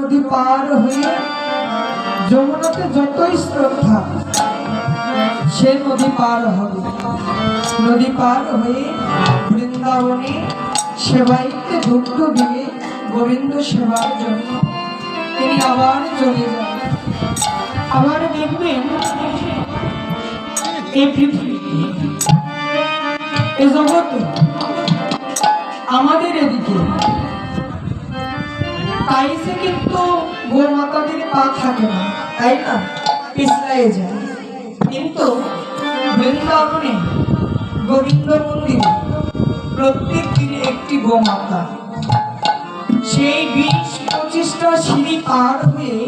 নদী পার হয়ে যমুনাতে যতই শ্রদ্ধা সে নদী পার হবে। নদী পার হয়ে বৃন্দাবনে সেবাইতে দুগ্ধ দিয়ে গোবিন্দ সেবার জন্য তিনি আবার চলে যান। আবার দেখবেন এই পৃথিবীতে এই জগতে আমাদের এদিকে তাইসে কিন্তু গোমাতাদের পা থাকে না, তাই না, পিছলাই যায়। কিন্তু বৃন্দাবনে গোবিন্দ মন্দিরে প্রত্যেক দিনে একটি গোমাতা সেই 20-25টা সিঁড়ি পার হয়ে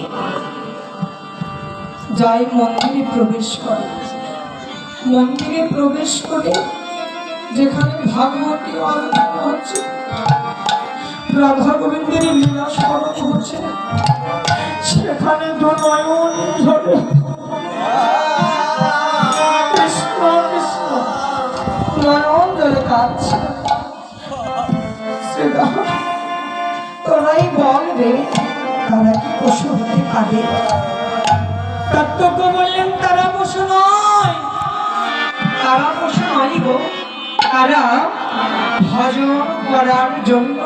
যাই মন্দিরে প্রবেশ করে। মন্দিরে প্রবেশ করে যেখানে ভাগবতী আরাধনা হচ্ছে, রাধা গোবিন্দের লীলা স্মরণ হচ্ছে, সেখানে দু নয়ন ঝরে কৃষ্ণ কৃষ্ণ নয়ন জলে কাঁদছে। তোরাই বল রে, তারা কি পশু হতে পারে? কার্তব্য বললেন তারা পশু নয়, তারা পশু নয় গো, তারা ভজন করার জন্য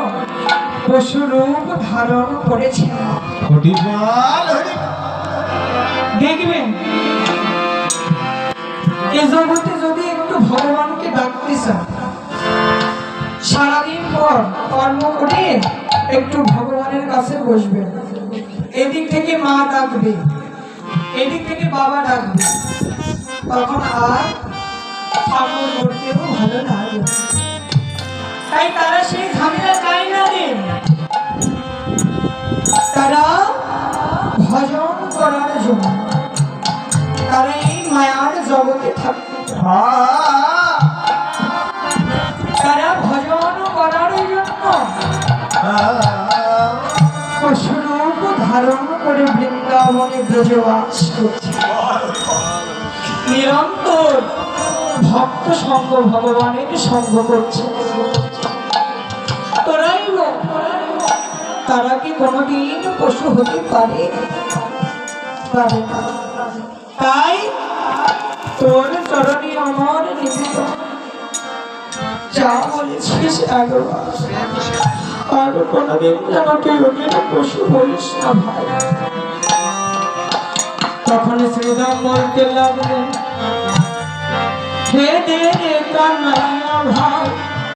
পশু রূপ ধারণ করেছে। দেখবেন এ জগতে যদি একটু ভগবানকে ডাকতে চান, সারাদিন পর কর্ম করে একটু ভগবানের কাছে বসবেন, এদিক থেকে মা ডাকবে, এদিক থেকে বাবা ডাকবে, তখন আর ঠাকুর করতেও ভালো লাগে। তাই তারা সেই ঝামেলা চায় না রে, তারা ভজন করার জন্য, তারা এই মায়ার জগতে থাকতে, তারা ভজন করার জন্য পশুরূপ ধারণ করে বৃন্দাবনে ব্রজবাস করছে। নিরন্তর ভক্ত সঙ্গ ভগবানের সঙ্গ করছে। তোরাই বল, তারা কি কোনোদিন পশু হতে পারে? তাই তোর চরণে আমার নিবেদন, যা বলেছিস একবার আর কোনোদিন যেন তুই ওদের পশু বলিস না ভাই। তখন শ্রীরাম বলতে লাগলেন, হে দে কানাইয়া ভাই,